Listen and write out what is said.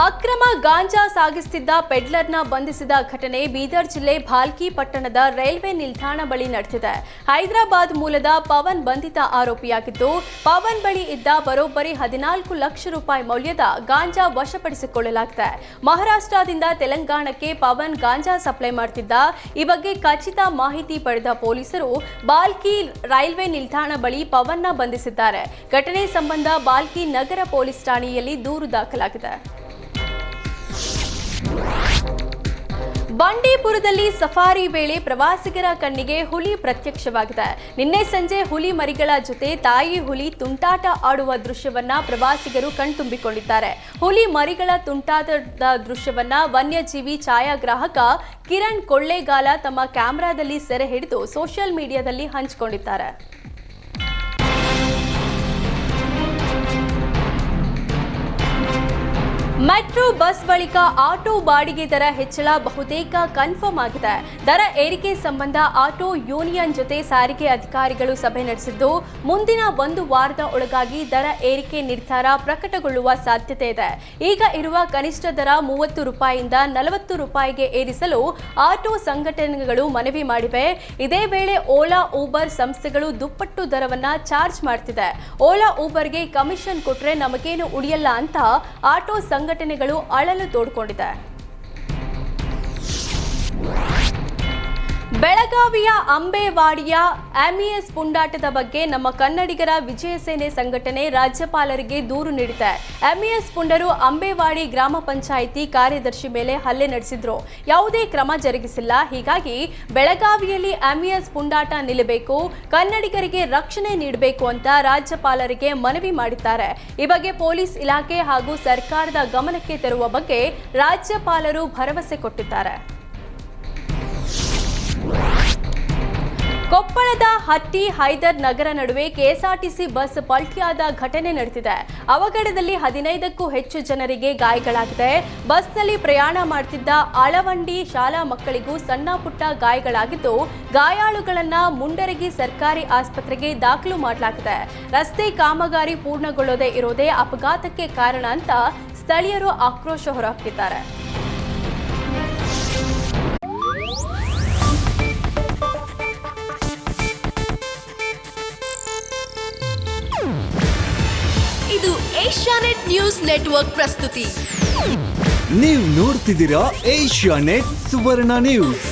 ಅಕ್ರಮ ಗಾಂಜಾ ಸಾಗಿಸುತ್ತಿದ್ದ ಪೆಡ್ಲರ್ನ ಬಂಧಿಸಿದ ಘಟನೆ ಬೀದರ್ ಜಿಲ್ಲೆ ಭಾಲ್ಕಿ ಪಟ್ಟಣದ ರೈಲ್ವೆ ನಿಲ್ದಾಣ ಬಳಿ ನಡೆದಿದೆ. ಹೈದರಾಬಾದ್ ಮೂಲದ ಪವನ್ ಬಂಧಿತ ಆರೋಪಿಯಾಗಿದ್ದು, ಪವನ್ ಬಳಿ ಇದ್ದ ಬರೋಬ್ಬರಿ 14 ಲಕ್ಷ ರೂಪಾಯಿ ಮೌಲ್ಯದ ಗಾಂಜಾ ವಶಪಡಿಸಿಕೊಳ್ಳಲಾಗಿದೆ. ಮಹಾರಾಷ್ಟ್ರದಿಂದ ತೆಲಂಗಾಣಕ್ಕೆ ಪವನ್ ಗಾಂಜಾ ಸಪ್ಲೈ ಮಾಡುತ್ತಿದ್ದ. ಈ ಬಗ್ಗೆ ಖಚಿತ ಮಾಹಿತಿ ಪಡೆದ ಪೊಲೀಸರು ಬಾಲ್ಕಿ ರೈಲ್ವೆ ನಿಲ್ದಾಣ ಬಳಿ ಪವನ್ನ ಬಂಧಿಸಿದ್ದಾರೆ. ಘಟನೆ ಸಂಬಂಧ ಬಾಲ್ಕಿ ನಗರ ಪೊಲೀಸ್ ಠಾಣೆಯಲ್ಲಿ ದೂರು ದಾಖಲಾಗಿದೆ. ಬಂಡೀಪುರದಲ್ಲಿ ಸಫಾರಿ ವೇಳೆ ಪ್ರವಾಸಿಗರ ಕಣ್ಣಿಗೆ ಹುಲಿ ಪ್ರತ್ಯಕ್ಷವಾಗಿದೆ. ನಿನ್ನೆ ಸಂಜೆ ಹುಲಿ ಮರಿಗಳ ಜೊತೆ ತಾಯಿ ಹುಲಿ ತುಂಟಾಟ ಆಡುವ ದೃಶ್ಯವನ್ನ ಪ್ರವಾಸಿಗರು ಕಣ್ತುಂಬಿಕೊಂಡಿದ್ದಾರೆ. ಹುಲಿ ಮರಿಗಳ ತುಂಟಾಟದ ದೃಶ್ಯವನ್ನ ವನ್ಯಜೀವಿ ಛಾಯಾಗ್ರಾಹಕ ಕಿರಣ್ ಕೊಳ್ಳೇಗಾಲ ತಮ್ಮ ಕ್ಯಾಮೆರಾದಲ್ಲಿ ಸೆರೆ ಹಿಡಿದು ಸೋಷಿಯಲ್ ಮೀಡಿಯಾದಲ್ಲಿ ಹಂಚಿಕೊಂಡಿದ್ದಾರೆ. ಮೆಟ್ರೋ ಬಸ್ ಬಳಿಕ ಆಟೋ ಬಾಡಿಗೆ ದರ ಹೆಚ್ಚಳ ಬಹುತೇಕ ಕನ್ಫರ್ಮ್ ಆಗಿದೆ. ದರ ಏರಿಕೆ ಸಂಬಂಧ ಆಟೋ ಯೂನಿಯನ್ ಜೊತೆ ಸಾರಿಗೆ ಅಧಿಕಾರಿಗಳು ಸಭೆ ನಡೆಸಿದ್ದು, ಮುಂದಿನ 1 ವಾರದ ಒಳಗಾಗಿ ದರ ಏರಿಕೆ ನಿರ್ಧಾರ ಪ್ರಕಟಗೊಳ್ಳುವ ಸಾಧ್ಯತೆ ಇದೆ. ಈಗ ಇರುವ ಕನಿಷ್ಠ ದರ 30 ರೂಪಾಯಿಯಿಂದ 40 ರೂಪಾಯಿಗೆ ಏರಿಸಲು ಆಟೋ ಸಂಘಟನೆಗಳು ಮನವಿ ಮಾಡಿವೆ. ಇದೇ ವೇಳೆ ಓಲಾ ಊಬರ್ ಸಂಸ್ಥೆಗಳು ದುಪ್ಪಟ್ಟು ದರವನ್ನ ಚಾರ್ಜ್ ಮಾಡ್ತಿದೆ. ಓಲಾ ಊಬರ್ಗೆ ಕಮಿಷನ್ ಕೊಟ್ರೆ ನಮಗೇನು ಉಳಿಯಲ್ಲ ಅಂತ ಆಟೋ ಸಂಘಟನೆಗಳು ಅಳಲು ತೋಡ್ಕೊಂಡಿದೆ. ಬೆಳಗಾವಿಯ ಅಂಬೇವಾಡಿಯ ಎಂಇಎಸ್ ಪುಂಡಾಟದ ಬಗ್ಗೆ ನಮ್ಮ ಕನ್ನಡಿಗರ ವಿಜಯ ಸೇನೆ ಸಂಘಟನೆ ರಾಜ್ಯಪಾಲರಿಗೆ ದೂರು ನೀಡಿದೆ. ಎಂಇಎಸ್ ಪುಂಡರು ಅಂಬೇವಾಡಿ ಗ್ರಾಮ ಪಂಚಾಯಿತಿ ಕಾರ್ಯದರ್ಶಿ ಮೇಲೆ ಹಲ್ಲೆ ನಡೆಸಿದ್ರು. ಯಾವುದೇ ಕ್ರಮ ಜರುಗಿಸಿಲ್ಲ. ಹೀಗಾಗಿ ಬೆಳಗಾವಿಯಲ್ಲಿ ಎಂಇಎಸ್ ಪುಂಡಾಟ ನಿಲ್ಲಬೇಕು, ಕನ್ನಡಿಗರಿಗೆ ರಕ್ಷಣೆ ನೀಡಬೇಕು ಅಂತ ರಾಜ್ಯಪಾಲರಿಗೆ ಮನವಿ ಮಾಡಿದ್ದಾರೆ. ಈ ಬಗ್ಗೆ ಪೊಲೀಸ್ ಇಲಾಖೆ ಹಾಗೂ ಸರ್ಕಾರದ ಗಮನಕ್ಕೆ ತರುವ ಬಗ್ಗೆ ರಾಜ್ಯಪಾಲರು ಭರವಸೆ ಕೊಟ್ಟಿದ್ದಾರೆ. ಕೊಪ್ಪಳದ ಹಟ್ಟಿ ಹೈದರ್ ನಗರ ನಡುವೆ ಕೆಎಸ್ಆರ್ಟಿಸಿ ಬಸ್ ಪಲ್ಟಿಯಾದ ಘಟನೆ ನಡೆದಿದೆ. ಅವಘಡದಲ್ಲಿ 15ಕ್ಕೂ ಹೆಚ್ಚು ಜನರಿಗೆ ಗಾಯಗಳಾಗಿದೆ. ಬಸ್ನಲ್ಲಿ ಪ್ರಯಾಣ ಮಾಡುತ್ತಿದ್ದ ಅಳವಂಡಿ ಶಾಲಾ ಮಕ್ಕಳಿಗೂ ಸಣ್ಣ ಪುಟ್ಟ ಗಾಯಗಳಾಗಿದ್ದು, ಗಾಯಾಳುಗಳನ್ನ ಮುಂಡರಗಿ ಸರ್ಕಾರಿ ಆಸ್ಪತ್ರೆಗೆ ದಾಖಲು ಮಾಡಲಾಗಿದೆ. ರಸ್ತೆ ಕಾಮಗಾರಿ ಪೂರ್ಣಗೊಳ್ಳದೇ ಇರೋದೇ ಅಪಘಾತಕ್ಕೆ ಕಾರಣ ಅಂತ ಸ್ಥಳೀಯರು ಆಕ್ರೋಶ ಹೊರಹಾಕಿದ್ದಾರೆ. ಇದು ಏಷ್ಯಾನೆಟ್ ನ್ಯೂಸ್ ನೆಟ್ವರ್ಕ್ ಪ್ರಸ್ತುತಿ. ನೀವು ನೋಡ್ತಿದ್ದೀರಾ ಏಷ್ಯಾನೆಟ್ ಸುವರ್ಣ ನ್ಯೂಸ್.